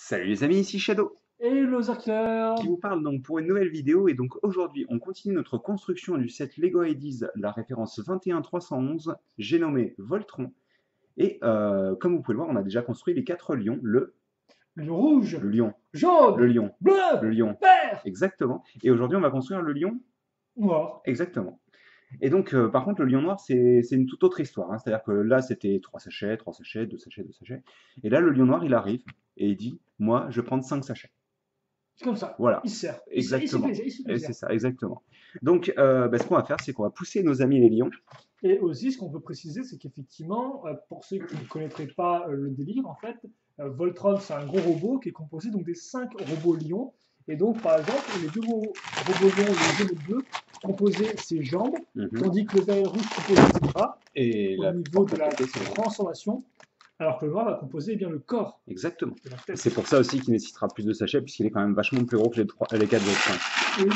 Salut les amis, ici Shadow Hello Zerkler. qui vous parle donc pour une nouvelle vidéo. Et donc aujourd'hui on continue notre construction du set Lego Ideas, la référence 21311, j'ai nommé Voltron. Et comme vous pouvez le voir, on a déjà construit les 4 lions, Le rouge, le lion, le jaune, lion, bleu, le lion, vert, exactement. Et aujourd'hui on va construire le lion, noir. exactement. Et donc par contre le lion noir c'est une toute autre histoire, hein. C'est-à-dire que là c'était 3 sachets, 3 sachets, 2 sachets, 2 sachets. Et là le lion noir il arrive et il dit, moi je vais prendre 5 sachets. C'est comme ça. Voilà, Il se sert. Il se fait exactement. plaisir. Il se fait Et plaisir. c'est ça, exactement. Donc, ce qu'on va faire, c'est qu'on va pousser nos amis les lions. Et aussi, ce qu'on peut préciser, c'est qu'effectivement, pour ceux qui ne connaîtraient pas le délire, en fait, Voltron, c'est un gros robot qui est composé donc des 5 robots lions. Et donc, par exemple, les deux robots lions, le jaune et le bleu, composaient ses jambes, tandis que le vert et le rouge composaient ses bras Et au niveau de la transformation, alors que le noir va composer eh bien, le corps. Exactement. de la tête. C'est pour ça aussi qu'il nécessitera plus de sachets, puisqu'il est quand même vachement plus gros que les 4 autres. Oui.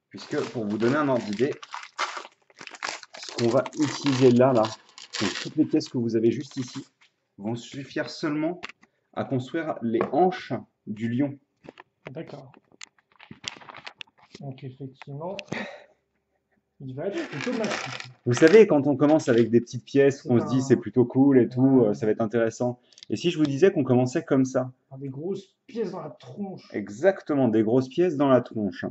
Puisque, pour vous donner un ordre d'idée, ce qu'on va utiliser là, donc toutes les pièces que vous avez juste ici, vont suffire seulement à construire les hanches du lion. D'accord. Donc effectivement, il va être plutôt massif. Vous savez, quand on commence avec des petites pièces, on se dit c'est un- plutôt cool et tout, Ouais. ça va être intéressant. Et si je vous disais qu'on commençait comme ça, Des grosses pièces dans la tronche. exactement, des grosses pièces dans la tronche.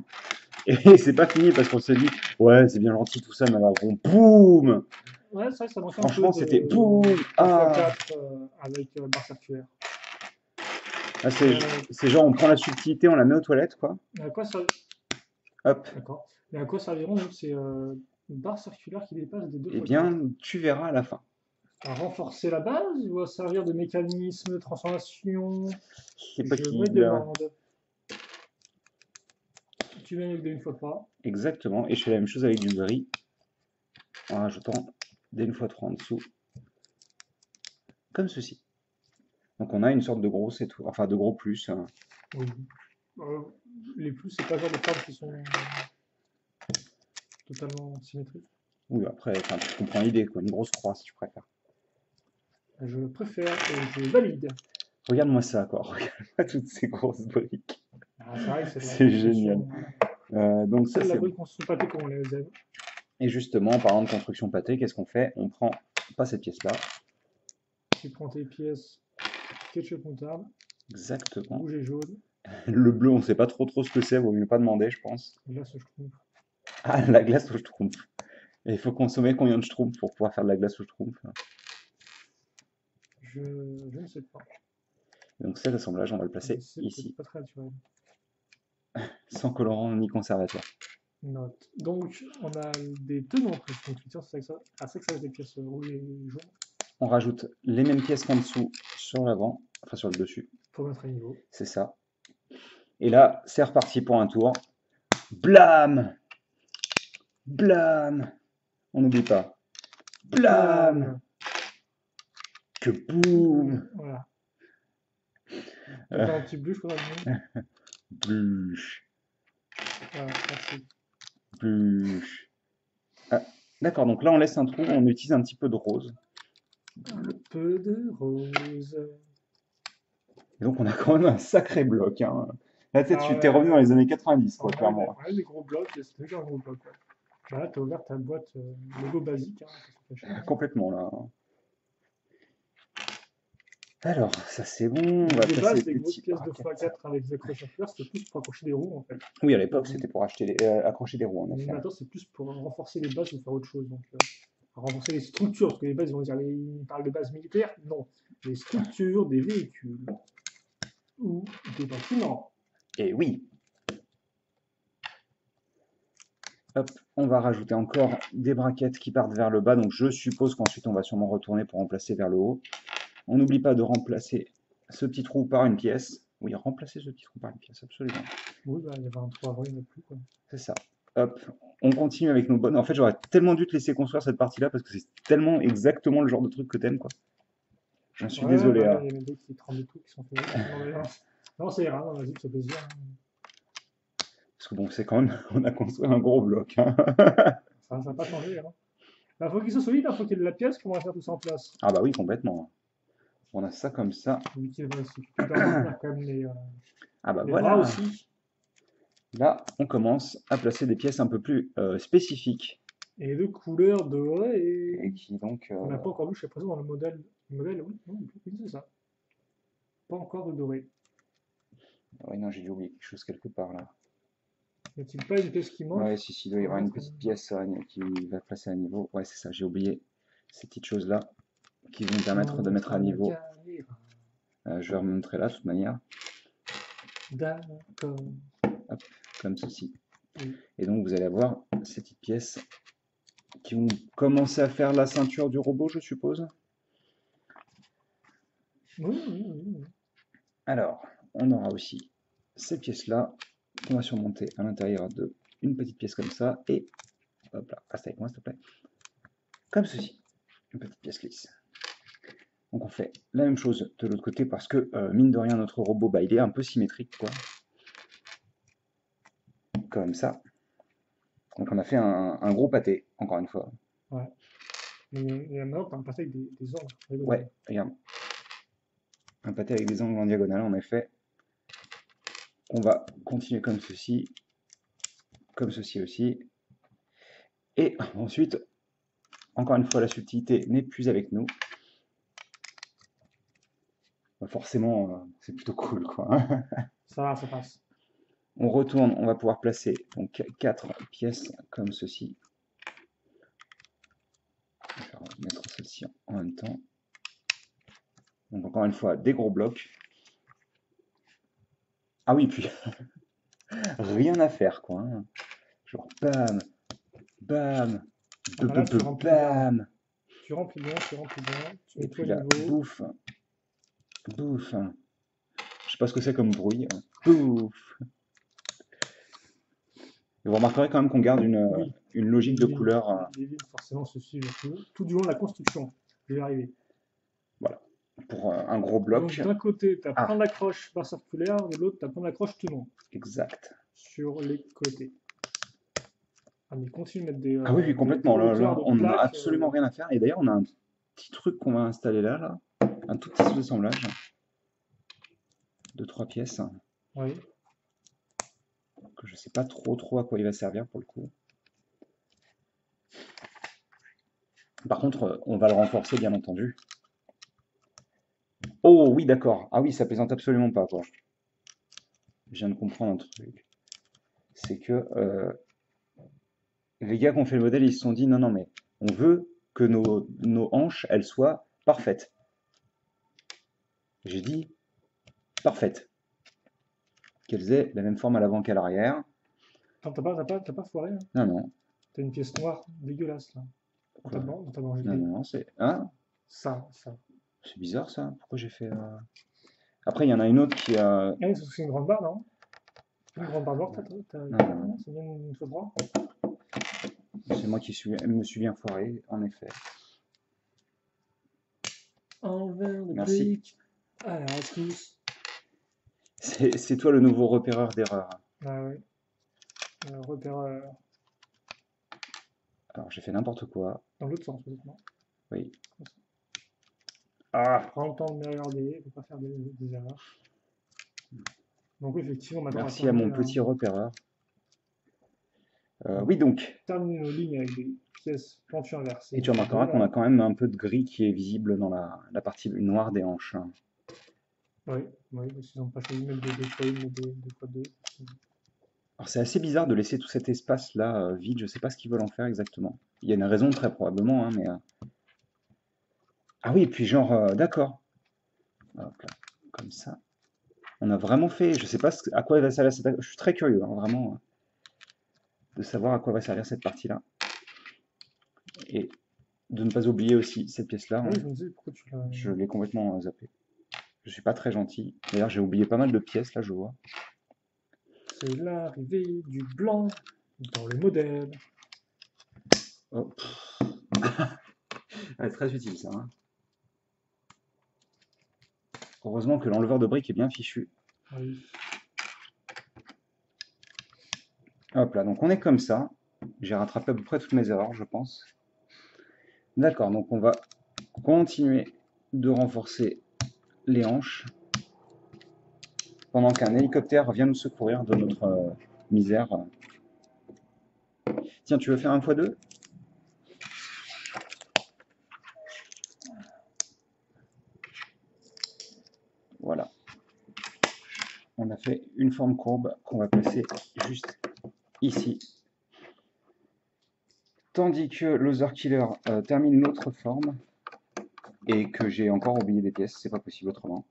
Et c'est pas fini parce qu'on se dit, ouais, c'est bien gentil tout ça, mais alors bon, boum! Ouais, c'est vrai que ça manque un Franchement, peu de c'était boum! Ah! x4 avec barre circulaire. Ah, c'est genre, on prend la subtilité, on la met aux toilettes, quoi. À quoi ça... Hop. D'accord. Mais à quoi serviront donc ces barres circulaires qui dépassent des 2 Eh x 4 bien, tu verras à la fin. à renforcer la base ou à servir de mécanisme de transformation? C'est pas Je qui me demande. Tu viens avec de une fois 3. Exactement. Et je fais la même chose avec du gris, en rajoutant des 1x3 en dessous. Comme ceci. Donc on a une sorte de gros et tout, enfin de gros plus. Oui. Les plus, c'est pas genre de formes qui sont totalement symétriques. Oui, après, enfin, tu comprends l'idée, quoi. Une grosse croix, si tu préfères. Je préfère et je valide. Regarde-moi ça, quoi. Regarde-moi toutes ces grosses briques. Ah, c'est vrai que C'est génial. Donc ça, c'est la c'est brique construction pâté comme on les aime. Et justement, en parlant de construction pâté, qu'est-ce qu'on fait? On prend pas cette pièce-là. Tu prends tes pièces ketchup moutarde, Exactement. rouge et jaune, Le bleu, on sait pas trop ce que c'est, vaut mieux pas demander, je pense. glace au schtroumpf. Ah, la glace au schtroumpf. Et il faut consommer combien de schtroumpf pour pouvoir faire de la glace au schtroumpf? Je ne sais pas. Donc cet assemblage, on va le placer C'est ici, pas très naturel. sans colorant ni conservateur. Note. Donc, on a des tenons après cette confiture, c'est ça que ça reste des pièces rouges et jaunes On rajoute les mêmes pièces qu'en dessous sur l'avant, enfin sur le dessus. pour mettre à niveau. C'est ça. Et là, c'est reparti pour un tour. Blam! Blam! On n'oublie pas. Blam! Que boum! Voilà. Un petit bluche, quoi. Bluche. Voilà, merci. Bluche. Ah, d'accord, donc là on laisse un trou, on utilise un petit peu de rose. Un peu de rose. Et donc on a quand même un sacré bloc, hein. Là, tu Ah t'es revenu dans les années 90, quoi, ouais, clairement. ouais, des gros blocs, c'est déjà un gros bloc. Ouais. Bah là, t'as ouvert ta boîte Lego basique. Complètement, là. Alors, ça c'est bon, on va De placer base, des les grosses petits pièces de braquettes. x4 avec des accroches circulaires, c'était plus pour accrocher des roues en fait. Oui, à l'époque, c'était pour accrocher des roues, en Mais effet. maintenant, c'est plus pour renforcer les bases ou faire autre chose. Donc, renforcer les structures, parce que les bases, ils parlent de bases militaires. Non, les structures des véhicules ou des bâtiments. Et oui. Hop, on va rajouter encore des braquettes qui partent vers le bas, donc je suppose qu'ensuite on va sûrement retourner pour remplacer vers le haut. On n'oublie pas de remplacer ce petit trou par une pièce. Oui, remplacer ce petit trou par une pièce, absolument. Oui, bah, il y avait un trou avant, il n'y en a plus. C'est ça. Hop, on continue avec nos bonnes. En fait, j'aurais tellement dû te laisser construire cette partie-là parce que c'est tellement exactement le genre de truc que t'aimes, quoi. J'en suis désolé. Bah, il y a des qui tremblent des trucs qui sont faits. Non, c'est rare, non, vas-y, c'est plaisir. Parce que bon, c'est quand même, on a construit un gros bloc, hein. Ça va pas changer. Hein. Bah, faut qu'il soit solide, il faut qu'il y ait de la pièce, qu'on va faire tout ça en place. Ah bah oui, complètement. On a ça comme ça. Lui qui va s'occuper de faire quand même Ah bah les bras voilà. aussi. Là, on commence à placer des pièces un peu plus spécifiques. Et de couleur dorée. Et qui donc... On n'a pas encore vu jusqu'à présent dans le modèle. Le modèle, oui, non, oui, c'est ça. Pas encore de doré. Oui, non, j'ai dû oublier quelque chose quelque part là. N'y a-t-il pas une pièce qui manque? Ouais, si, il doit y avoir une petite pièce qui va placer à niveau. Ouais, c'est ça, j'ai oublié ces petites choses-là qui vont permettre de mettre à niveau. Je vais remontrer là, de toute manière. D'accord. Hop, comme ceci. Oui. Et donc, vous allez avoir ces petites pièces qui vont commencer à faire la ceinture du robot, je suppose. Oui. Alors, on aura aussi ces pièces-là qu'on va surmonter à l'intérieur de une petite pièce comme ça. Et, hop là, reste avec moi s'il te plaît. Comme ceci, une petite pièce lisse. Donc on fait la même chose de l'autre côté parce que, mine de rien, notre robot, bah, il est un peu symétrique, quoi. Comme ça. Donc on a fait un gros pâté, encore une fois. Ouais. Mais maintenant, tu as un pâté avec des angles. Ouais, regarde. Un pâté avec des angles en diagonale, en effet. On va continuer comme ceci aussi. Et ensuite, encore une fois, la subtilité n'est plus avec nous. Bah, forcément, c'est plutôt cool, quoi. Ça va, ça passe. On retourne, on va pouvoir placer donc 4 pièces comme ceci. Je vais mettre celle-ci en même temps. Donc encore une fois, des gros blocs. Ah oui, puis rien à faire, quoi. Hein. Genre bam, bam, bam. Tu remplis bien, tu Et mets tout à puis là, niveau. bouffe, bouffe. Je sais pas ce que c'est comme bruit. Bouffe. Et vous remarquerez quand même qu'on garde Oui. une logique de couleur. Les lignes forcément se suivent tout du long de la construction. Je vais y arriver. Voilà. Pour un gros bloc. Donc d'un côté, tu as Ah. plein d'accroches barres circulaires, de l'autre, tu as plein d'accroches tout long. Exact. Sur les côtés. Ah, mais continue de mettre des. Ah oui, oui, complètement. Des Là, on n'a plaques, absolument rien à faire. Et d'ailleurs, on a un petit truc qu'on va installer là. Un tout petit assemblage de 3 pièces. Oui. Que je sais pas trop à quoi il va servir pour le coup. Par contre, on va le renforcer, bien entendu. Oh oui, d'accord. Ah oui, ça plaisante absolument pas, quoi. Je viens de comprendre un truc. C'est que les gars qui ont fait le modèle, ils se sont dit, non, mais on veut que nos hanches, elles soient parfaites. J'ai dit, parfaites. Qu'elles aient la même forme à l'avant qu'à l'arrière. Attends, t'as pas foiré, hein? Non. T'as une pièce noire dégueulasse, là. Dans ta banque Non, c'est... Hein? Ça. C'est bizarre, ça. Pourquoi j'ai fait... Après, il y en a une autre qui a... Ah, c'est une grande barre, non? Une grande barre noire, Non. c'est bien une faute droite? C'est moi qui me suis bien foiré, en effet. Un verre de Merci. briques à la rescousse. C'est toi le nouveau repéreur d'erreur. Ah ouais. Repéreur. Alors, j'ai fait n'importe quoi. Dans l'autre sens, peut-être, non? Oui. Ah, prends le temps de me regarder, faut pas faire des erreurs. Donc effectivement, maintenant Merci à mon petit repéreur. Oui, donc. Terminer nos lignes avec des pièces pentues inversées. Et tu remarqueras qu'on a quand même un peu de gris qui est visible dans la partie noire des hanches. Oui, parce qu'ils n'ont pas choisi de mettre des fois mais des fois deux. Alors c'est assez bizarre de laisser tout cet espace-là vide, je sais pas ce qu'ils veulent en faire exactement. Il y a une raison très probablement, hein, mais... Ah oui, et puis genre, d'accord. Hop là, comme ça. On a vraiment fait, je sais pas à quoi va servir cette... Je suis très curieux, hein, vraiment, de savoir à quoi va servir cette partie-là. Et de ne pas oublier aussi cette pièce-là. Oui, je me disais, pourquoi tu l'as... Je l'ai complètement zappé. Je suis pas très gentil. D'ailleurs, j'ai oublié pas mal de pièces, là, je vois. C'est l'arrivée du blanc dans le modèle. Oh. Très utile, ça. Hein. Heureusement que l'enleveur de briques est bien fichu. Oui. Hop là, donc on est comme ça. J'ai rattrapé à peu près toutes mes erreurs, je pense. D'accord, donc on va continuer de renforcer les hanches pendant qu'un hélicoptère vient nous secourir de notre misère. Tiens, tu veux faire un x2? Voilà. On a fait une forme courbe qu'on va placer juste ici. Tandis que l'Other Killer termine l'autre forme et que j'ai encore oublié des pièces, c'est pas possible autrement.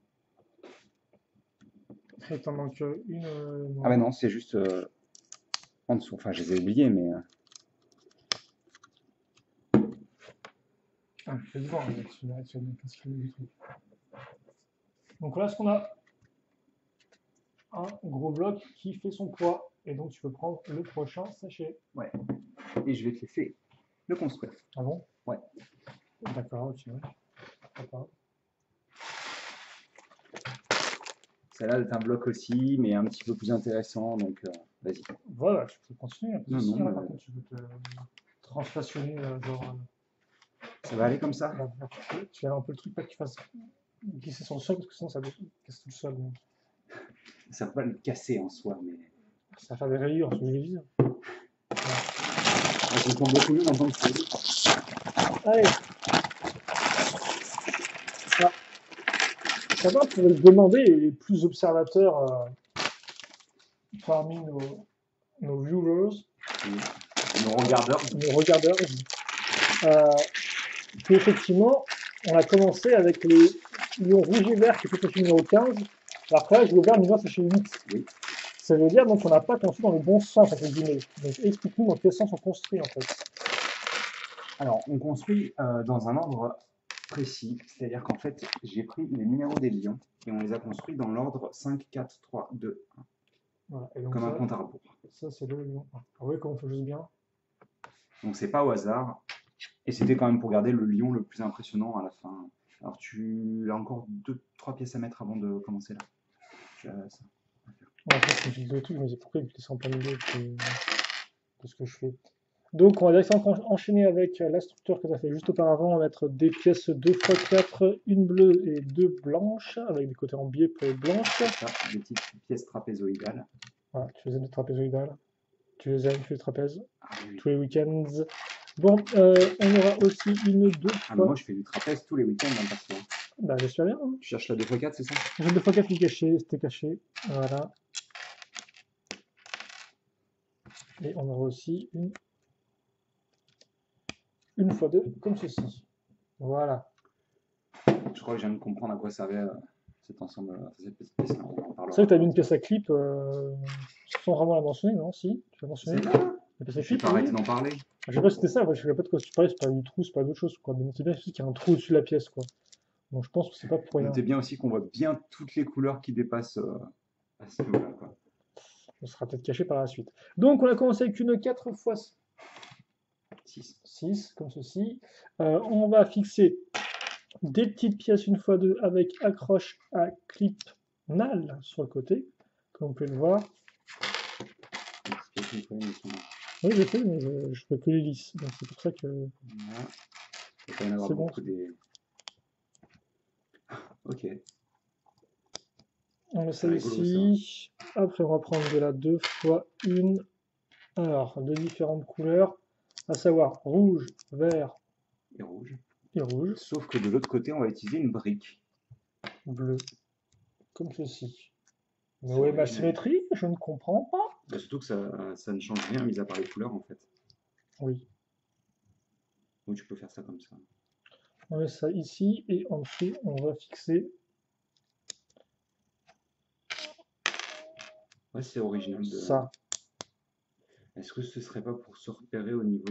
Et t'en manques une. Ah bah non, c'est juste en dessous. Enfin, je les ai oubliées, mais... Ah, je vais le voir, là, tu vas bien casser le truc. Donc là, ce qu'on a un gros bloc qui fait son poids. Et donc, tu peux prendre le prochain sachet. Ouais. Et je vais te laisser le construire. Ah bon? Ouais. D'accord, ok. D'accord. Celle-là est un bloc aussi, mais un petit peu plus intéressant, donc vas-y. Voilà, tu peux continuer. Non, Si, non, par contre, tu peux te translationner, genre. ça va aller comme ça? Là, tu fais un peu le truc, pas que tu fasses glisser sur le sol, parce que sinon ça casse tout le sol. Donc. Ça va pas le casser en soi, mais... Ça va faire des rayures, ce que je vais dire. Je me tombe beaucoup mieux en tant que c'est. Allez. Ah. Certains pourraient se demander, et les plus observateurs parmi nos viewers, Nos regardeurs. nos regardeurs, qu'effectivement, on a commencé avec les lions rouges et verts qui étaient sachet numéro 15. Alors que là, je vais vers numéro sachet 8. Oui. Ça veut dire donc qu'on n'a pas construit dans le bon sens, entre guillemets. Donc explique-nous dans quel sens on construit en fait. Alors, on construit dans un ordre précis, c'est-à-dire qu'en fait, j'ai pris les numéros des lions et on les a construits dans l'ordre 5, 4, 3, 2, 1. Voilà. Et donc Comme un ça, compte à rebours. ça c'est le lion. Ah oui, comment on fait juste bien. Donc, c'est pas au hasard. Et c'était quand même pour garder le lion le plus impressionnant à la fin. Alors, tu as encore 2-3 pièces à mettre avant de commencer là. Tu as ça. Ouais, ça, c'est une file de trucs, je me disais pourquoi il me laisse en plein milieu de ce que je fais. Donc on va directement enchaîner avec la structure que tu as fait juste auparavant. On va mettre des pièces 2x4, une bleue et deux blanches, avec des côtés en biais pour les blanches. Ça, des petites pièces trapézoïdales. Voilà, tu faisais des trapézoïdales. Tu les aimes, tu fais des trapèzes Ah, oui. tous les week-ends. Bon, on aura aussi une 2 Ah, fois. moi, je fais du trapèze tous les week-ends dans le perso. Bah, j'espère bien. Hein. Tu cherches la 2x4, c'est ça? J'ai 2x4 qui est caché, c'était caché. Voilà. Et on aura aussi une fois 2 comme ceci. Voilà. Je crois que je viens de comprendre à quoi servait cet ensemble, cette petite pièce-là. On en parlera. C'est vrai que tu as mis une pièce à clip sans vraiment la mentionner, non? Si, tu l'as mentionné. C'est là. La pièce Je à vais clip, pas arrêter oui. d'en parler. Je sais pas si c'était ça, moi, je sais pas de quoi tu parlais, c'est pas du trou, c'est pas d'autre chose, quoi. Mais c'est bien aussi qu'il y a un trou au-dessus de la pièce, quoi. Donc je pense que c'est pas pour rien. Notez bien aussi qu'on voit bien toutes les couleurs qui dépassent à ce niveau-là, quoi. Ça sera peut-être caché par la suite. Donc on a commencé avec une 4 x 6, comme ceci. On va fixer des petites pièces une fois 2 avec accroche à clip NAL sur le côté, comme vous pouvez le voir. Oui, je sais, mais je fais que les lisses, donc c'est pour ça que. Voilà. Il va y en avoir C'est bon. beaucoup des. Ok. On met ça C'est rigolo, ici. Après, on va prendre de la 2 fois 1. Alors, de différentes couleurs, à savoir rouge, vert Et rouge. et rouge, Sauf que de l'autre côté, on va utiliser une brique. bleu, comme ceci. Mais C'est où est ma original. symétrie? Je ne comprends pas. Bah, surtout que ça ne change rien, mis à part les couleurs, en fait. Oui, Donc tu peux faire ça comme ça. on met ça ici et en dessous, on va fixer Ouais, c'est original. ça. Est-ce que ce serait pas pour se repérer au niveau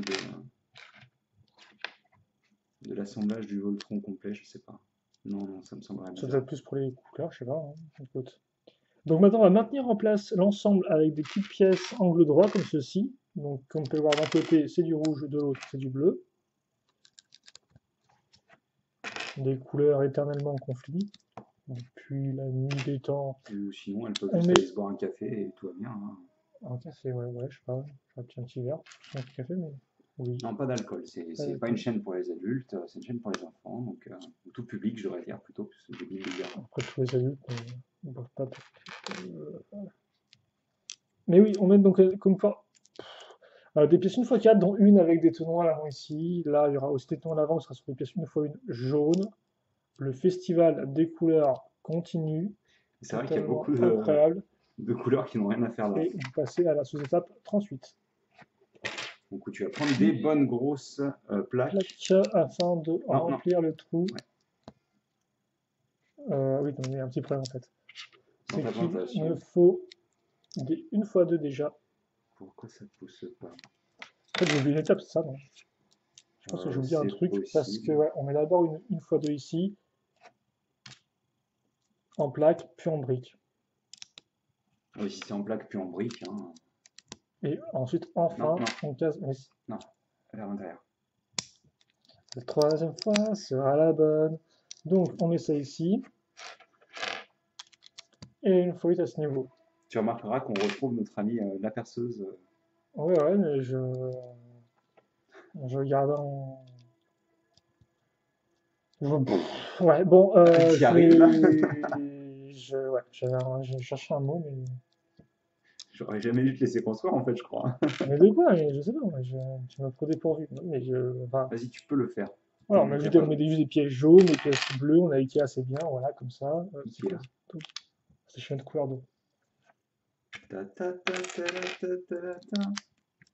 de l'assemblage du Voltron complet? Je sais pas. Non, non, ça me semblerait C'est bizarre. peut-être plus pour les couleurs, je sais pas. Hein. Écoute. Donc maintenant, on va maintenir en place l'ensemble avec des petites pièces angle droit comme ceci. Donc, comme on peut le voir d'un côté, c'est du rouge, de l'autre, c'est du bleu. Des couleurs éternellement en conflit depuis la nuit des temps. Ou sinon, elles peuvent On juste met aller se boire un café et tout va bien. Hein. un café, ouais, je sais pas, un petit verre, un petit café, mais. Oui. Non, pas d'alcool. C'est pas d'alcool. une chaîne pour les adultes, c'est une chaîne pour les enfants. Donc, ou tout public, je devrais dire plutôt, parce que c'est débile de dire. Après, tous les adultes ne boivent pas. Mais oui, on met donc comme quoi des pièces 1x4, dont une avec des tenons à l'avant ici. Là, il y aura aussi des tenons à l'avant, ce sera sur des pièces 1x1 jaune. Le festival des couleurs continue, C'est vrai qu'il y a totalement beaucoup incroyable. de couleurs qui n'ont rien à faire là. Et vous passez à la sous-étape 38. Donc, où tu vas prendre des bonnes grosses plaques. Plaque afin de Non, non. remplir le trou. Ouais. Oui, non, il y a un petit problème en fait. Dans C'est ta qu'il plantation. me faut des 1x2 déjà. Pourquoi ça ne pousse pas? En fait, j'ai oublié une étape, c'est ça, non? Je pense que j'ai oublié un C'est truc parce que possible. ouais, on met d'abord une 1x2 ici, en plaque, puis en brique. Oui, si c'est en plaque puis en brique, hein. Et ensuite, Non, enfin, non, on case. Mais non, vers l'intérieur. la troisième fois sera la bonne. Donc, on met ça ici. Et une fois à ce niveau. Tu remarqueras qu'on retrouve notre amie la perceuse. Ouais, ouais, mais je regarde en. Ouais, bon, T'y je arrives là? vais. Ouais, j'ai cherché un mot, mais. J'aurais jamais dû te laisser construire en fait, je crois. Mais de quoi? Mais je sais pas, moi, tu m'as trop dépourvu. Non, mais enfin, Vas-y, tu peux le faire. voilà, T'en on es a juste, capable. juste des pièces jaunes, des pièces bleues, on a Ikea assez bien, voilà, comme ça. C'est quoi Ikea. ces chaînes de couleur d'eau? Ta ta ta ta ta ta ta ta.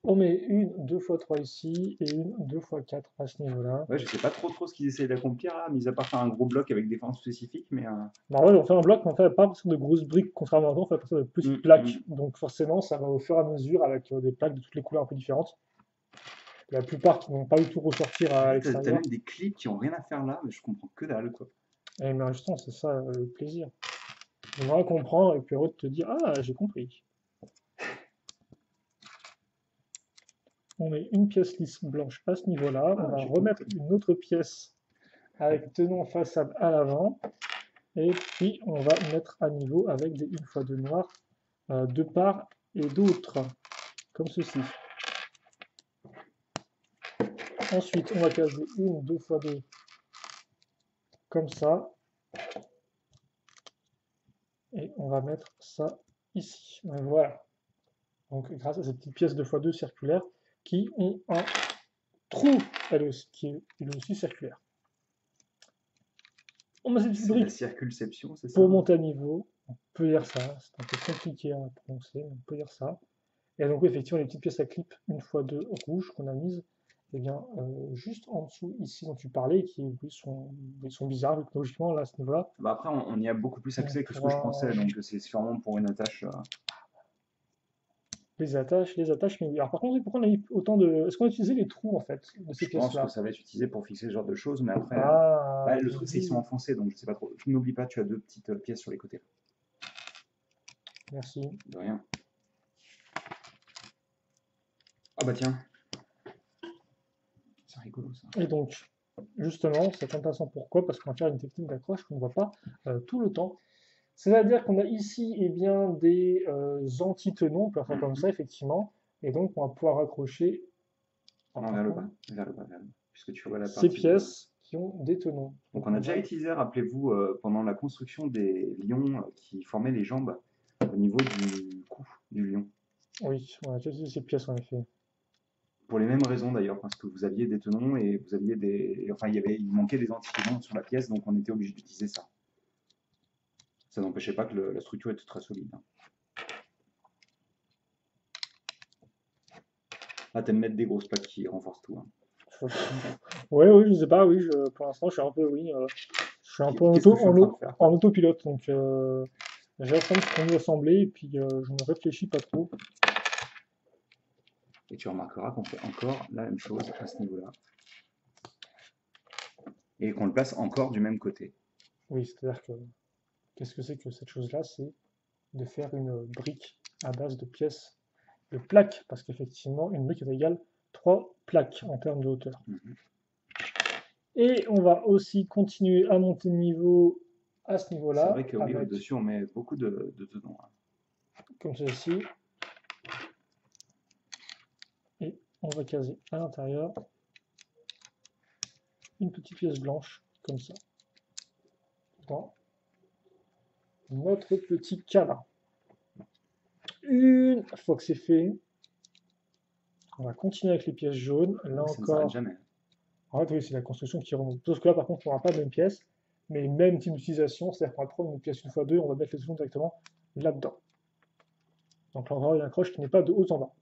On met une 2x3 ici et une 2x4 à ce niveau-là. Ouais, je sais pas trop ce qu'ils essayent d'accomplir là, mis à part faire un gros bloc avec des formes spécifiques, mais Bah ouais, on fait un bloc, mais on fait pas à partir de grosses briques, contrairement à avant, on fait à partir de petites hum, plaques. hum. Donc forcément, ça va au fur et à mesure avec des plaques de toutes les couleurs un peu différentes. La plupart qui vont pas du tout ressortir En à fait, t'as l'extérieur. même des clips qui ont rien à faire là, mais je comprends que dalle quoi. Et mais justement, c'est ça le plaisir. J'aimerais comprendre et puis heureux de te dire, ah, j'ai compris. On met une pièce lisse blanche à ce niveau-là. On Ah, va j'ai remettre compris. une autre pièce avec tenon façade à l'avant. Et puis, on va mettre à niveau avec des 1x2 noirs de part et d'autre, comme ceci. Ensuite, on va caser une 2x2 comme ça. Et on va mettre ça ici. Voilà. Donc, grâce à ces petites pièces 2x2 circulaires qui ont un trou, qui est aussi circulaire. On met ces petites C'est la briques circulception, c'est ça? pour monter à niveau. On peut dire ça. C'est un peu compliqué à prononcer, mais on peut dire ça. Et donc, effectivement, les petites pièces à clip 1x2 rouges qu'on a mises, eh bien, juste en dessous, ici, dont tu parlais, qui oui, sont bizarres, vu que logiquement, là, à ce niveau-là, Bah après, on y a beaucoup plus on accès que ce que je pourra pensais, donc c'est sûrement pour une attache. les attaches, mais oui. Alors, par contre, pourquoi on a mis autant de. Est-ce qu'on a utilisé les trous, en fait, de ces Je pense que pièces-là? ça va être utilisé pour fixer ce genre de choses, mais après, Ah, bah, le truc c'est qu'ils sont oui. enfoncés, donc je sais pas trop. N'oublie pas, tu as deux petites pièces sur les côtés. Merci. De rien. Ah bah tiens, c'est rigolo ça. Et donc, justement, c'est intéressant. Pourquoi? Parce qu'on va faire une technique d'accroche qu'on ne voit pas tout le temps. C'est-à-dire qu'on a ici eh bien, des anti-tenons, on peut faire comme ça, effectivement. Et donc, on va pouvoir accrocher Non, vers le bas, vers le bas, vers le bas. Puisque tu vois la ces partie de. pièces qui ont des tenons. Donc Donc, on a on déjà va. utilisé, rappelez-vous, pendant la construction des lions qui formaient les jambes au niveau du cou du lion. Oui, on a déjà utilisé ces pièces, en effet. Pour les mêmes raisons d'ailleurs, parce que vous aviez des tenons et vous aviez des. Enfin, il manquait des anti-tenons sur la pièce, donc on était obligé d'utiliser ça. Ça n'empêchait pas que la structure était très solide, hein. Ah, t'aimes mettre des grosses plaques qui renforcent tout, hein. Ouais, oui, je sais pas, oui, pour l'instant, je suis un peu, oui, je suis un peu Qu'est-ce que je suis en train de faire, en quoi? autopilote, donc j'ai en ce qu'on veut assembler, et puis je ne réfléchis pas trop. Et tu remarqueras qu'on fait encore la même chose à ce niveau-là. Et qu'on le place encore du même côté. Oui, c'est-à-dire que, qu'est-ce que c'est que cette chose-là? C'est de faire une brique à base de pièces, de plaques, parce qu'effectivement, une brique est égale 3 plaques en termes de hauteur. Mhm. Et on va aussi continuer à monter de niveau à ce C'est niveau-là, vrai que oui, avec, au-dessus, on met beaucoup de tenons, hein. comme ceci, et on va caser à l'intérieur une petite pièce blanche, comme ça, dans notre petit câlin. Une fois que c'est fait, on va continuer avec les pièces jaunes. Là Ça ne s'arrête encore, jamais. en fait, oui, c'est la construction qui remonte. Sauf que là, par contre, on n'aura pas de même pièce, mais même type d'utilisation, c'est-à-dire qu'on va prendre une pièce une fois deux, on va mettre les secondes directement là-dedans. Donc là, on va avoir une accroche qui n'est pas de haut en bas.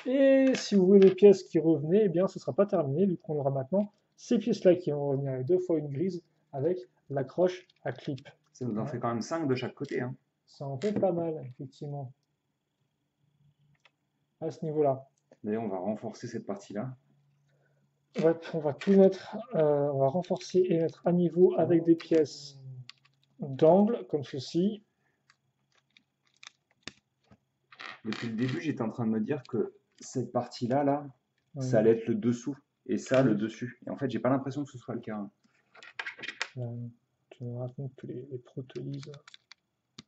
Et si vous voulez les pièces qui revenaient, eh bien, ce ne sera pas terminé, vu qu'on aura maintenant ces pièces-là qui vont revenir avec 2 fois une grise avec l'accroche à clip. Ça nous en fait quand même 5 de chaque côté. Hein. Ça en fait pas mal, effectivement, à ce niveau-là. D'ailleurs, on va renforcer cette partie-là. Ouais, on va tout mettre, on va renforcer et mettre à niveau avec des pièces d'angle, comme ceci. Depuis le début, j'étais en train de me dire que cette partie-là, là, Oui. ça allait être le dessous. Et ça, le Oui. dessus. Et en fait, j'ai pas l'impression que ce soit le cas. Tu me racontes que les pros te disent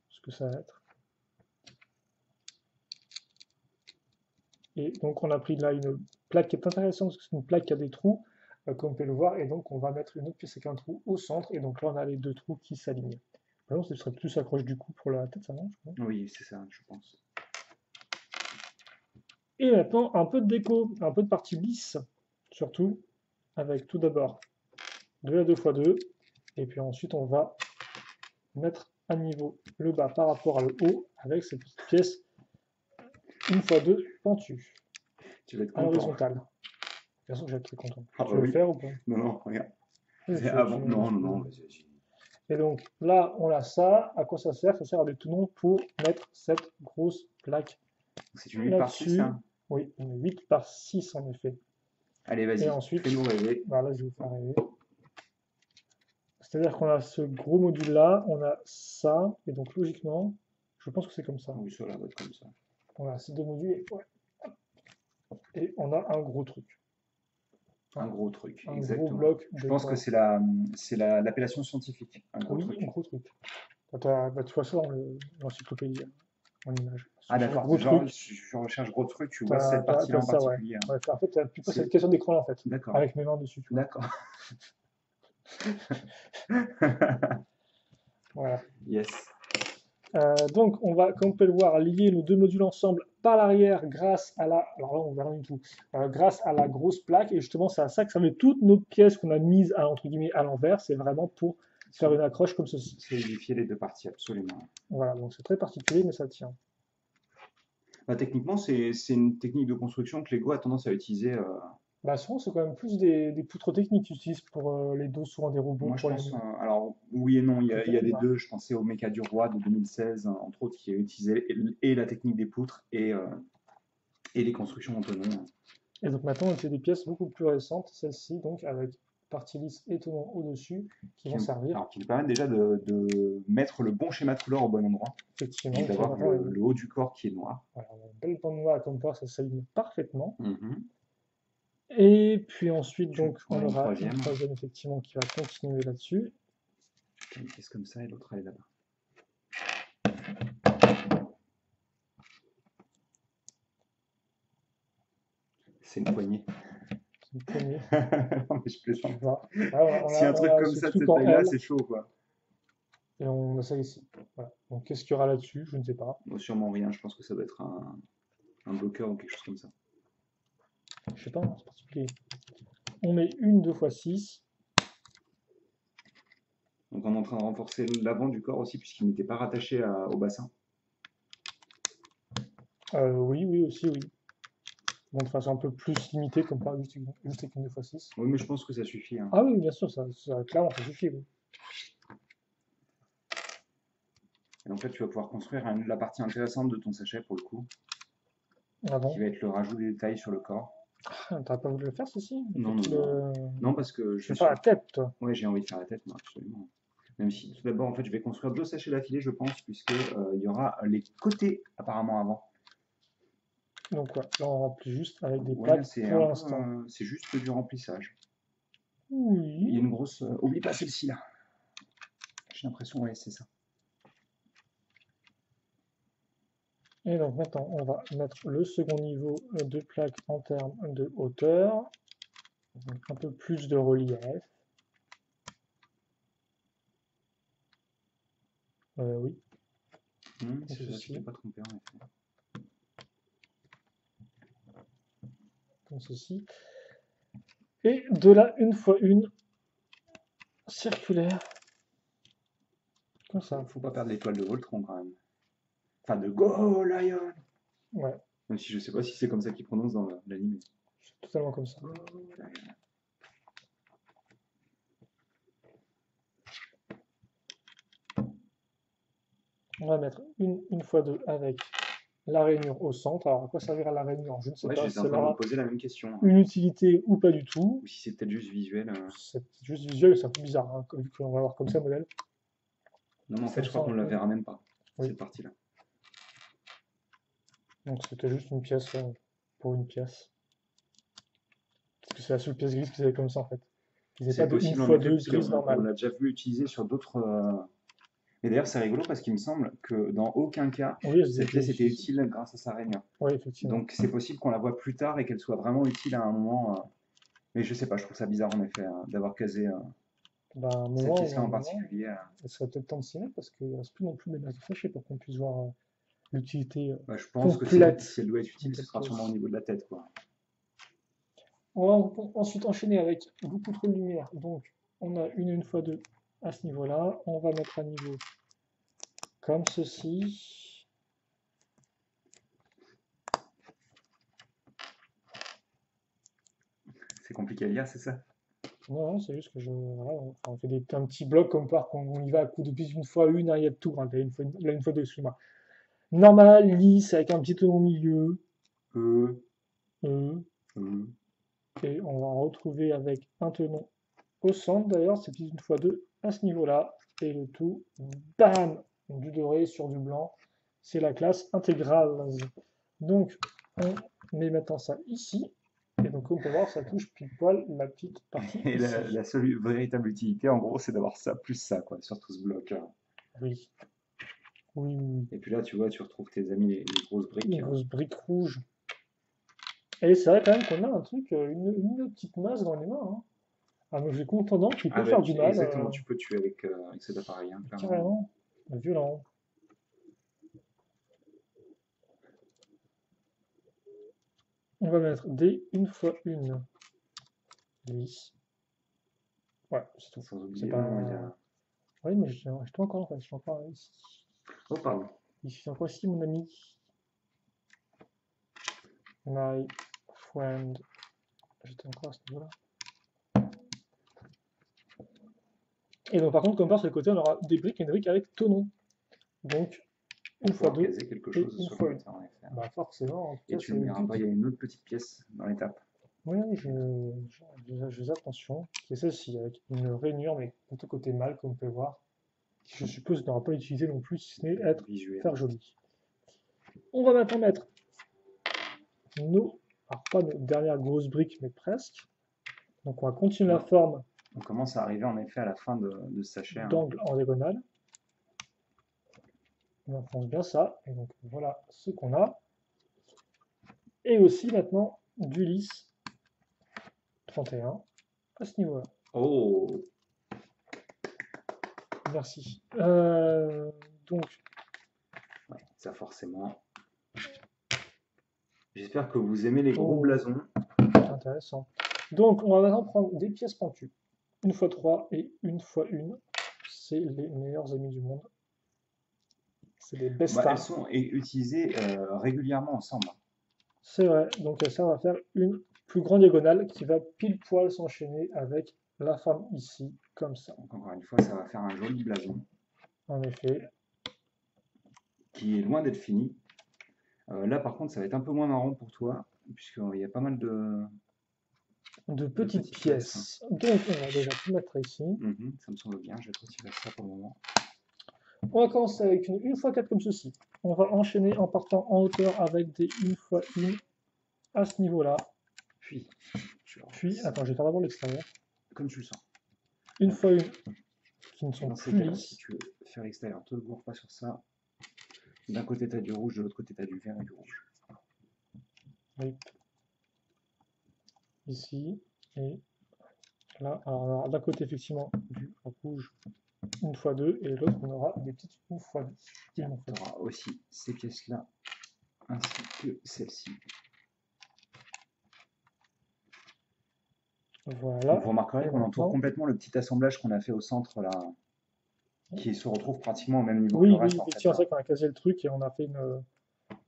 ce que ça va être. Et donc on a pris là une plaque qui est intéressante parce que c'est une plaque qui a des trous, comme on peut le voir, et donc on va mettre une autre pièce avec un trou au centre, et donc là on a les 2 trous qui s'alignent. Par exemple, ce serait plus accroche du cou pour la tête, ça non, je crois. Oui, c'est ça, je pense. Et maintenant un peu de déco, un peu de partie lisse, surtout, avec tout d'abord de la 2x2, et puis ensuite on va mettre à niveau le bas par rapport à le haut avec cette petite pièce 1x2 pentue Tu vas être à content. l'horizontale. Bien sûr que j'ai été content. Ah Tu bah veux oui. le faire ou pas? Non, non, regarde. Oui, C'est avant. Non, non, non, vas-y, vas-y. Et donc là, on a ça. À quoi ça sert? Ça sert à des tenons pour mettre cette grosse plaque C'est une 8 par 6, là-dessus. hein. Oui, une 8 par 6 en effet. Allez, vas-y, Et ensuite, fais-nous rêver. voilà, je vais vous faire rêver. C'est-à-dire qu'on a ce gros module-là, on a ça, et donc logiquement, je pense que c'est comme ça. Oui, ça va être comme ça. On a ces 2 modules, et on a un gros truc. Un gros truc, Un exactement. gros bloc Je de pense que corps. c'est l'appellation scientifique, un gros Oui, truc. un gros truc. Tu vois ça dans l'encyclopédie, en image. Ah Sur d'accord, gros genre truc, je recherche gros truc, tu vois cette partie-là t'as en ça, ouais. particulier. Hein. Ouais, en fait, t'as plutôt C'est- cette question d'écran, en fait, D'accord, avec mes mains dessus, tu vois. d'accord. Voilà. Yes. Donc, on va, comme on peut le voir, lier nos 2 modules ensemble par l'arrière grâce à la. Alors là, on verra rien du tout. Grâce à la grosse plaque. Et justement, c'est à ça que servent toutes nos pièces qu'on a mises à, entre guillemets, à l'envers. C'est vraiment pour faire une accroche comme ceci. Solidifier les deux parties, absolument. Voilà, donc c'est très particulier, mais ça tient. Bah, techniquement, c'est une technique de construction que Lego a tendance à utiliser. Bah, souvent, c'est quand même plus des poutres techniques qu'ils utilisent pour les dos, souvent des robots. Moi, je Pour les... pense, alors oui et non, il y a les Bah, deux. Je pensais au Mecha du Roi de 2016, entre autres, qui a utilisé et la technique des poutres et les constructions en tenon. Et donc maintenant, on utilise des pièces beaucoup plus récentes, celle-ci, donc avec partie lisse et tenon au-dessus, qui vont servir. Alors, qui nous permettent déjà de mettre le bon schéma de couleur au bon endroit. Effectivement, Et d'avoir le haut du corps qui est noir. voilà, on a une belle bande noire, comme voir, ça s'aligne parfaitement. Mhm. Et puis ensuite, donc, on une aura troisième. une troisième, effectivement, qui va continuer là-dessus. Une pièce comme ça et l'autre elle est là-bas. C'est une poignée. C'est une poignée. Non, mais je plaisante. Si un truc comme ça de cette taille-là, c'est chaud, quoi. Et on a ça ici. Voilà. Donc qu'est-ce qu'il y aura là-dessus? Je ne sais pas. Bon, sûrement rien, je pense que ça doit être un bloqueur ou quelque chose comme ça. Je sais pas, c'est particulier. On met une 2x6. Donc on est en train de renforcer l'avant du corps aussi, puisqu'il n'était pas rattaché au bassin. Oui, oui, aussi, oui. Bon, de façon un peu plus limitée, comme par juste avec une 2x6. Oui, mais je pense que ça suffit. Hein. Ah oui, bien sûr, clairement, ça suffit. Oui. Et en fait, tu vas pouvoir construire la partie intéressante de ton sachet, pour le coup, Ah bon? qui va être le rajout des détails sur le corps. Ah, t'as pas voulu le faire, ceci? Non, non. Non, parce que je fais pas la tête, toi. Ouais, j'ai envie de faire la tête, moi, absolument. Même si tout d'abord, en fait, je vais construire 2 sachets d'affilée, je pense, puisque il y aura les côtés apparemment avant. Donc ouais, là on remplit juste avec des Ouais, plaques pour l'instant. c'est juste du remplissage. Oui. Il y a une grosse. Oublie pas celle-ci là. J'ai l'impression, ouais, c'est ça. Et donc maintenant, on va mettre le second niveau de plaque en termes de hauteur. Donc, un peu plus de relief. Oui, C'est ça, tu t'es pas trompé en effet. comme ceci. Et de là, une fois une, circulaire. Comme ça. Faut pas perdre l'étoile de Voltron quand même. Enfin, de Go Lion! Ouais, Même si je sais pas si c'est comme ça qu'ils prononcent dans l'anime. c'est totalement comme ça. Go Lion. On va mettre une fois deux avec la rainure au centre. Alors, à quoi servira la rainure? Je ne sais Ouais, pas j'étais si en elle train de me aura poser la même question. une utilité ou pas du tout. Ou si c'est peut-être juste visuel. C'est juste visuel, c'est un peu bizarre, hein, vu qu'on va avoir comme ça modèle. Non, mais en Ça fait, me je crois qu'on semble ne la un peu- verra même pas, Oui. cette partie-là. Donc c'était juste une pièce pour une pièce. Parce que c'est la seule pièce grise qu'ils avaient comme ça en fait. Ils n'avaient C'est pas de une possible en fois effet, deux parce grise qu'on normale. l'a déjà vu utiliser sur d'autres. Mais d'ailleurs, c'est rigolo parce qu'il me semble que dans aucun cas, Oui, elles cette étaient pièce était utilisées. utile grâce à sa rainure. Oui, effectivement. Donc c'est possible qu'on la voit plus tard et qu'elle soit vraiment utile à un moment. Mais je sais pas, je trouve ça bizarre en effet Bah, d'avoir casé à un cette moment ou pièce-là à un en moment, particulier. il serait peut-être temps de s'y mettre parce qu'il ne reste plus non plus des masses de sachets pour qu'on puisse voir l'utilité Bah, je pense que complète si elle doit être d'une utile, ce telle sera sûrement au pièce. niveau de la tête, quoi. On va ensuite enchaîner avec beaucoup trop de lumière. Donc, on a une fois deux à ce niveau-là. On va mettre à niveau comme ceci. C'est compliqué à lire, c'est ça? Non, non, c'est juste que voilà, on fait un petit bloc comme par qu'on on y va à coup de plus une fois une, hein, il y a de tout. Hein, là, une fois deux, excuse-moi. Normal, lisse, avec un petit ton au milieu. Euh, euh, euh. et on va retrouver avec un tenon au centre d'ailleurs, c'est une fois deux à ce niveau-là. Et le tout, bam, du doré sur du blanc. C'est la classe intégrale. Donc, on met maintenant ça ici. Et donc, on peut voir, ça touche pile poil la petite partie Et ici. la seule véritable utilité, en gros, c'est d'avoir ça plus ça, quoi, sur tout ce bloc. Oui, oui, oui, oui. Et puis là, tu vois, tu retrouves tes amis les grosses Une briques. grosse brique rouge. Et c'est vrai quand même qu'on a un truc, une petite masse dans les mains. Hein. Un objet contondant qui peut Ah bah, faire du mal, exactement, tu peux tuer avec cet appareil, hein, clairement. carrément violent. On va mettre des une fois une lisse. Ouais, c'est tout. Sans C'est oublier, pas. non, il y a... Oui, mais je suis encore en fait, je suis encore ici. Oh, pardon. Ici, c'est encore ici, mon ami. My friend. J'étais encore à ce niveau-là. Et donc, par contre, comme par sur le côté, on aura des briques et une brique avec tonneau. Donc, une Pour fois pouvoir deux caser quelque et chose une sur le fois une. côté, en effet. Bah, forcément, en tout Et cas, tu c'est ne le me diras but. pas, il y a une autre petite pièce dans l'étape. Oui, oui, je fais attention. C'est celle-ci, avec une rainure, mais plutôt côté mâle, comme on peut voir, qui je suppose n'aura pas utilisé non plus, si ce n'est être Visuel. faire joli. On va maintenant mettre nos, alors pas nos dernières grosses briques, mais presque. Donc on va continuer la Alors, forme on commence à arriver en effet à la fin de ce sachet. Hein. d'angle en diagonale. On enfonce bien ça, et donc voilà ce qu'on a. Et aussi maintenant du lisse 31 à ce niveau-là. Oh! Merci. Donc, Ouais, ça forcément. J'espère que vous aimez les gros oh, blasons. intéressant. Donc, on va maintenant prendre des pièces pentues. Une fois trois et une fois une. C'est les meilleurs amis du monde. C'est des best Bah, elles stars. sont utilisées régulièrement ensemble. C'est vrai. Donc, ça, on va faire une plus grande diagonale qui va pile poil s'enchaîner avec la forme ici, comme ça. Donc, encore une fois, ça va faire un joli blason En effet. qui est loin d'être fini. Là, par contre, ça va être un peu moins marrant pour toi, puisqu'il y a pas mal De de petites petites pièces. pièces. Donc, on va déjà tout mettre ici. Ça me semble bien, je vais te retirer ça pour le moment. On va commencer avec une 1x4 comme ceci. On va enchaîner en partant en hauteur avec des 1x1 à ce niveau-là. Puis, Attends, je vais faire d'abord l'extérieur. comme tu le sens. Une fois une qui ne Et sont dans ces plus cas-là, si lisses. tu veux faire l'extérieur, te gourre pas sur ça. D'un côté, tu as du rouge, de l'autre côté, tu as du vert et du rouge. Oui. Ici, et là. Alors, d'un côté, effectivement, du rouge 1x2, et l'autre, on aura des petites 1x2. Tu auras aussi ces pièces-là, ainsi que celle-ci. Voilà. Donc vous remarquerez Et qu'on entoure maintenant, complètement le petit assemblage qu'on a fait au centre là, qui se retrouve pratiquement au même niveau que oui, le oui, reste en fait. effectivement, c'est vrai qu'on a casé le truc et on a fait une.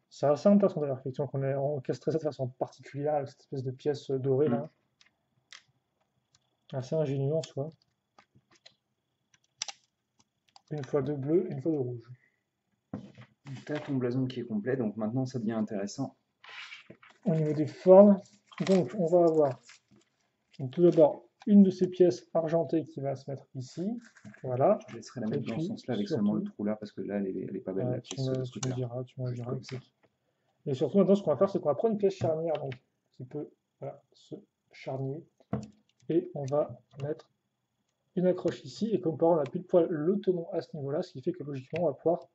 C'est assez intéressant d'ailleurs, effectivement, qu'on ait encastré ça de façon particulière avec cette espèce de pièce dorée là. Assez ingénieux en soi. Une fois de bleu, une fois de rouge. Tu as ton blason qui est complet, donc maintenant ça devient intéressant. Au niveau des formes, donc on va avoir donc, tout d'abord une de ces pièces argentées qui va se mettre ici. Voilà. Je laisserai la mettre dans puis, ce sens-là avec surtout, seulement le trou là, parce que là elle est pas belle la tu pièce de me, ce tu me côté-là. diras, tu me Juste diras. comme ça. Et surtout maintenant, ce qu'on va faire, c'est qu'on va prendre une pièce charnière donc, qui peut voilà, se charnier. Et on va mettre une accroche ici. Et comme par on a pile poil le tenon à ce niveau-là, ce qui fait que logiquement, on va pouvoir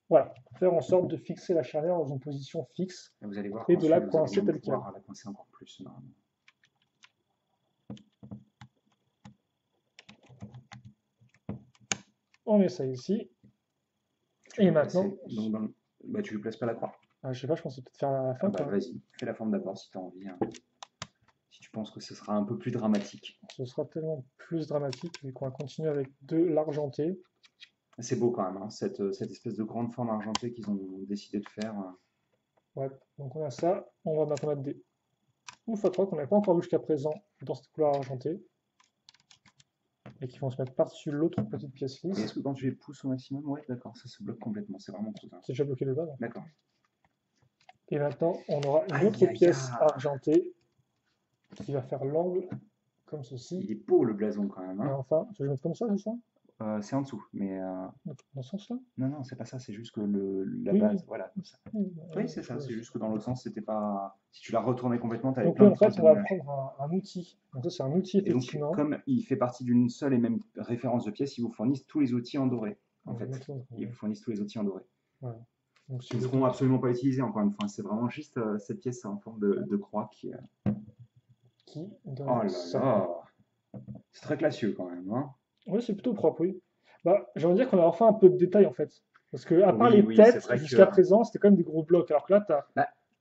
voilà, faire en sorte de fixer la charnière dans une position fixe Et vous allez voir et de la qu'ensuite vous allez coincer même telle quelle. pouvoir la coincer encore plus normalement. On met ça ici. Et maintenant, Donc bah, tu lui places pas la croix. je sais pas, je pensais peut-être faire à la fin. Bah, vas-y, fais la forme d'abord si tu as envie. Hein. Si tu penses que ce sera un peu plus dramatique. Ce sera tellement plus dramatique vu qu'on va continuer avec de l'argenté. C'est beau quand même, hein, cette espèce de grande forme argentée qu'ils ont décidé de faire. Ouais, donc on a ça. On va maintenant mettre des 1x3 qu'on n'avait pas encore vu jusqu'à présent dans cette couleur argentée. Et qui vont se mettre par-dessus l'autre petite pièce lisse. Est-ce que quand tu les pousses au maximum, ouais, d'accord, ça se bloque complètement, c'est vraiment cool. Hein. C'est déjà bloqué le bas. D'accord. Et maintenant, on aura une autre pièce argentée qui va faire l'angle comme ceci. Il est beau le blason quand même. Hein. Et enfin, tu veux que je mette comme ça, c'est ça? C'est en dessous, mais. Dans ce sens-là? Non, c'est pas ça, c'est juste que la Oui, base, oui. voilà, comme ça. Oui, C'est ça, c'est juste que dans l'autre sens, c'était pas. Si tu la retournais complètement, tu avais donc plein là, de en fait, traces de on va moulage. prendre un outil. Donc ça, c'est un outil, Et donc, effectivement. comme il fait partie d'une seule et même référence de pièce, ils vous fournissent tous les outils en doré, en fait. Maintenant, Ils vous fournissent tous les outils en doré. voilà. Donc, Ils ne seront absolument pas utilisés, encore une fois. C'est vraiment juste cette pièce en forme de croix qui. donne Oh là ça. là! C'est très classieux quand même. Hein. Oui, c'est plutôt propre, oui. Bah, j'ai envie de dire qu'on a enfin un peu de détails, en fait. Parce que, à part Oui, les têtes, vrai jusqu'à que présent, c'était quand même des gros blocs. Alors que là,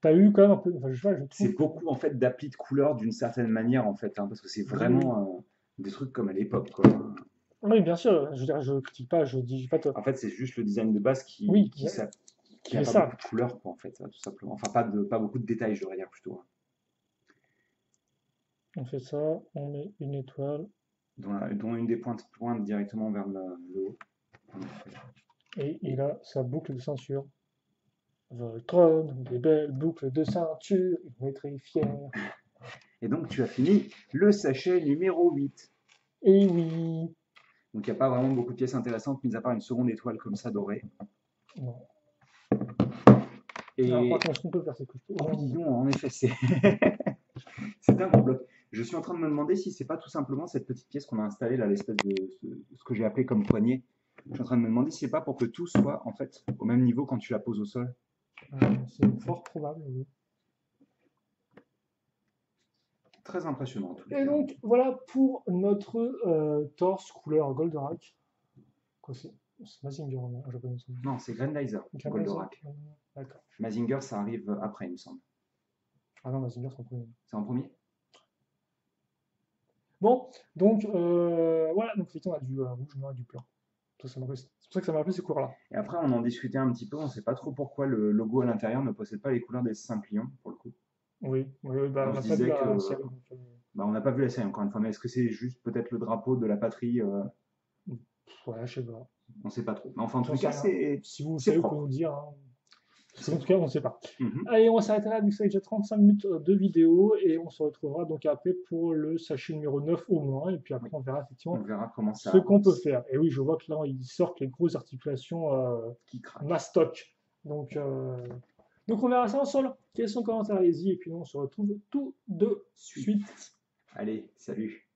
t'as eu quand même un peu. Enfin, je trouve c'est beaucoup en fait d'applis de couleurs d'une certaine manière en fait, hein, parce que c'est vraiment des trucs comme à l'époque. Quoi. Oui, bien sûr. Je veux dire, je critique pas, je dis pas. En fait, c'est juste le design de base qui Oui, a pas beaucoup de couleurs, quoi, en fait, tout simplement. Enfin, pas beaucoup de détails, je devrais dire plutôt. On fait ça, on met une étoile. Dont une des pointes pointe directement vers le haut. Et il a sa boucle de ceinture. Voltron, des belles boucles de ceinture, il est très fier. Et donc, tu as fini le sachet numéro 8. Et oui. Donc, il n'y a pas vraiment beaucoup de pièces intéressantes, mis à part une seconde étoile comme ça dorée. Non. Et... Alors, par contre, ce qu'on peut faire, c'est que oui, non, en effet, c'est un gros bloc. Je suis en train de me demander si c'est pas tout simplement cette petite pièce qu'on a installée là, l'espèce de ce que j'ai appelé comme poignée. Je suis en train de me demander si c'est pas pour que tout soit en fait au même niveau quand tu la poses au sol. C'est fort probable, oui. Très impressionnant en tout cas. Et donc, voilà pour notre torse couleur Goldorak. Quoi, c'est Mazinger en japonais. Non, c'est Grendizer, Goldorak. D'accord. Mazinger, ça arrive après, il me semble. Ah non, Mazinger, c'est en premier. C'est en premier? Bon, donc voilà, donc effectivement, on a du rouge, noir et du blanc. C'est pour ça que ça m'a rappelé ces couleurs-là. Et après, on en discutait un petit peu, on ne sait pas trop pourquoi le logo à l'intérieur ne possède pas les couleurs des Saint-Lion, pour le coup. Oui, bah, on n'a pas vu la série. Bah, on n'a pas vu la série encore une fois, mais est-ce que c'est juste peut-être le drapeau de la patrie Ouais, je sais pas. On ne sait pas trop. Mais enfin, en tout cas, c'est. Si vous savez, vous pouvez nous dire. Hein. En tout cas, on ne sait pas. Mm-hmm. Allez, on va s'arrêter là, vu que ça fait déjà 35 minutes de vidéo, et on se retrouvera donc après pour le sachet numéro 9 au moins, et puis après on verra effectivement comment ça ce qu'on peut faire. Et oui, je vois que là, ils sortent les grosses articulations qui craquent. mastoc. Donc on verra ça ensemble. Quels sont les commentaires, allez-y, et puis nous on se retrouve tout de suite. Allez, salut.